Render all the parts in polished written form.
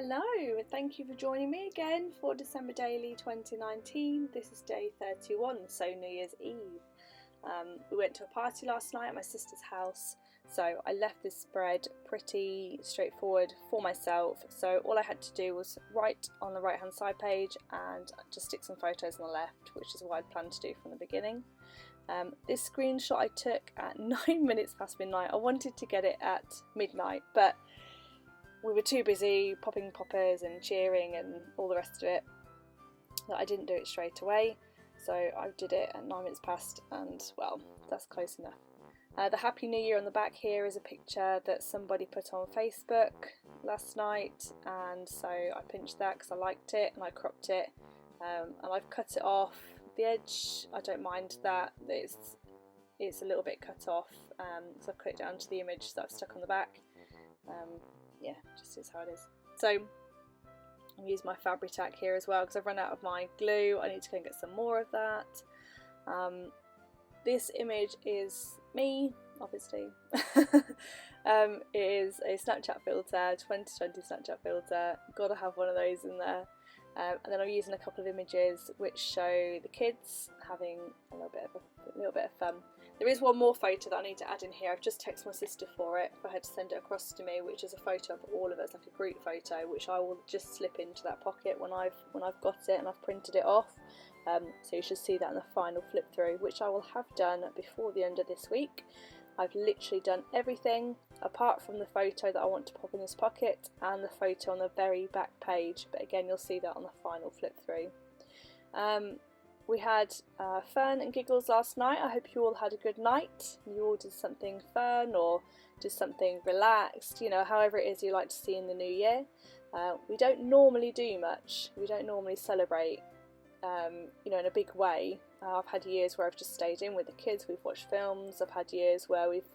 Hello, thank you for joining me again for December Daily 2019. This is day 31, so New Year's Eve. We went to a party last night at my sister's house, so I left this spread pretty straightforward for myself. So all I had to do was write on the right hand side page and just stick some photos on the left, which is what I'd planned to do from the beginning. This screenshot I took at 9 minutes past midnight. I wanted to get it at midnight, but we were too busy popping poppers and cheering and all the rest of it that I didn't do it straight away. So I did it at 9 minutes past, and well, that's close enough. The Happy New Year on the back here is a picture that somebody put on Facebook last night, and so I pinched that because I liked it and I cropped it, and I've cut it off. The edge, I don't mind that, it's a little bit cut off, so I've cut it down to the image that I've stuck on the back. Yeah, just is how it is. So I'll use my Fabri-Tac here as well because I've run out of my glue. I need to go and get some more of that. This image is me, obviously. It is a Snapchat filter, 2020 Snapchat filter. Gotta have one of those in there. And then I'm using a couple of images which show the kids having a little bit of fun. There is one more photo that I need to add in here. I've just texted my sister for it, for her to send it across to me, which is a photo of all of us, like a group photo, which I will just slip into that pocket when I've got it and I've printed it off. So you should see that in the final flip through, which I will have done before the end of this week. I've literally done everything apart from the photo that I want to pop in this pocket and the photo on the very back page, but again you'll see that on the final flip through. We had fun and giggles last night. I hope you all had a good night. You all did something fun or just something relaxed, you know, however it is you like to see in the new year. We don't normally do much. We don't normally celebrate, you know, in a big way. I've had years where I've just stayed in with the kids, we've watched films. I've had years where we've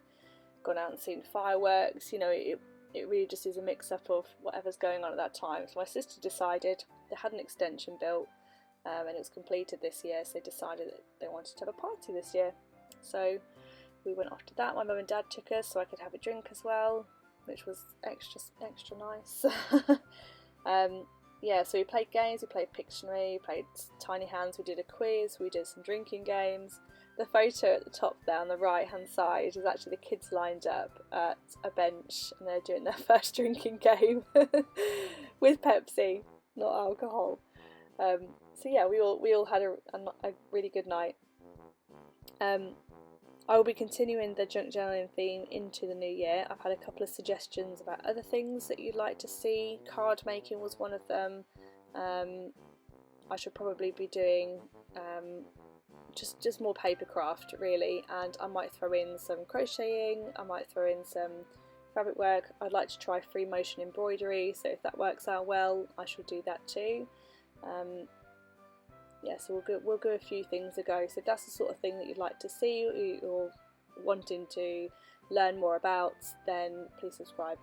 gone out and seen fireworks. You know, it really just is a mix-up of whatever's going on at that time. So my sister decided, they had an extension built, and it was completed this year, so they decided that they wanted to have a party this year. So we went off to that. My mum and dad took us so I could have a drink as well, which was extra nice. Yeah, so we played games, we played Pictionary, we played Tiny Hands, we did a quiz, we did some drinking games. The photo at the top there on the right hand side is actually the kids lined up at a bench and they're doing their first drinking game with Pepsi, not alcohol. So yeah, we all had a really good night. I will be continuing the junk journaling theme into the new year. I've had a couple of suggestions about other things that you'd like to see. Card making was one of them. I should probably be doing just more paper craft really, and I might throw in some crocheting, I might throw in some fabric work. I'd like to try free motion embroidery, so if that works out well I shall do that too. Yeah, so we'll give a few things a go. So if that's the sort of thing that you'd like to see or wanting to learn more about, then please subscribe,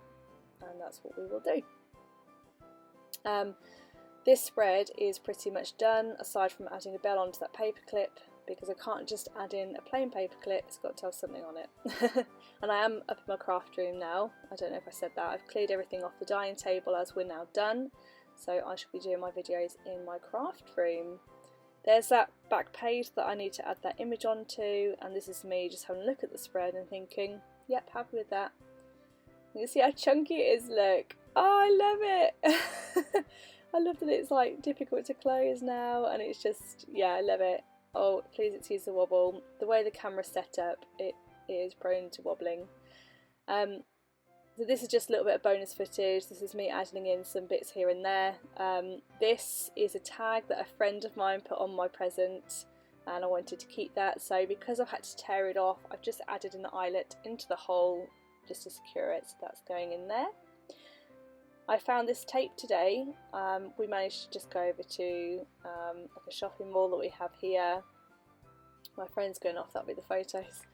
and that's what we will do. This spread is pretty much done, aside from adding a bell onto that paper clip, because I can't just add in a plain paper clip, it's got to have something on it. And I am up in my craft room now. I don't know if I said that. I've cleared everything off the dining table as we're now done, so I shall be doing my videos in my craft room. There's that back page that I need to add that image onto, and this is me just having a look at the spread and thinking, yep, happy with that. You can see how chunky it is, look. Oh, I love it. I love that it's like difficult to close now, and it's just, yeah, I love it. Oh, please excuse the wobble. The way the camera's set up, it is prone to wobbling. So this is just a little bit of bonus footage. This is me adding in some bits here and there. This is a tag that a friend of mine put on my present, and I wanted to keep that. So because I've had to tear it off, I've just added an eyelet into the hole just to secure it. So that's going in there. I found this tape today. We managed to just go over to like a shopping mall that we have here. My friend's going off, that'll be the photos.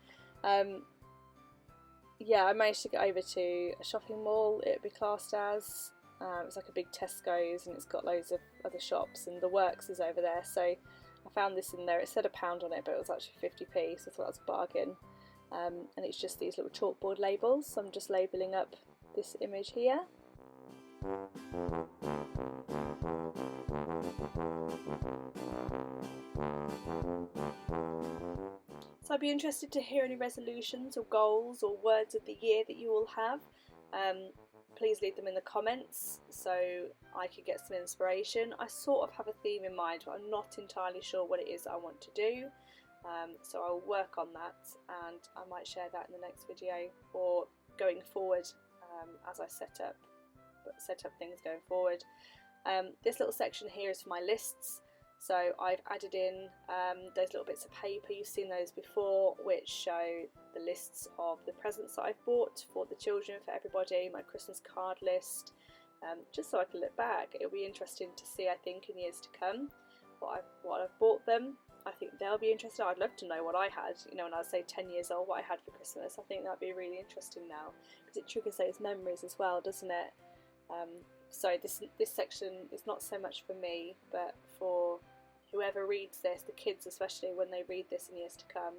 Yeah, I managed to get over to a shopping mall, it would be classed as. It's like a big Tesco's, and it's got loads of other shops, and the Works is over there, so I found this in there. It said £1 on it, but it was actually 50p, so I thought that was a bargain. And it's just these little chalkboard labels, so I'm just labelling up this image here. So I'd be interested to hear any resolutions or goals or words of the year that you all have. Please leave them in the comments so I could get some inspiration. I sort of have a theme in mind, but I'm not entirely sure what it is I want to do. So I'll work on that, and I might share that in the next video or going forward as I set up things going forward. This little section here is for my lists. So I've added in those little bits of paper, you've seen those before, which show the lists of the presents that I've bought for the children, for everybody, my Christmas card list, just so I can look back. It'll be interesting to see, I think, in years to come what I've bought them. I think they'll be interested. I'd love to know what I had, you know, when I was say 10 years old, what I had for Christmas. I think that'd be really interesting now, because it triggers those memories as well, doesn't it? So this section is not so much for me, but for whoever reads this, the kids especially, when they read this in years to come.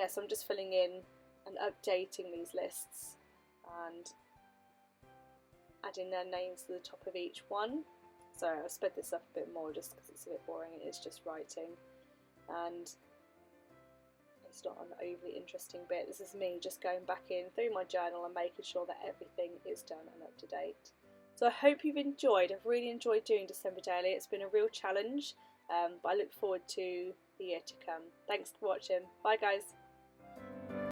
So I'm just filling in and updating these lists and adding their names to the top of each one. So I've sped this up a bit more just because it's a bit boring and it's just writing, and it's not an overly interesting bit. This is me just going back in through my journal and making sure that everything is done and up to date. So I hope you've enjoyed. I've really enjoyed doing December Daily. It's been a real challenge, but I look forward to the year to come. Thanks for watching. Bye guys.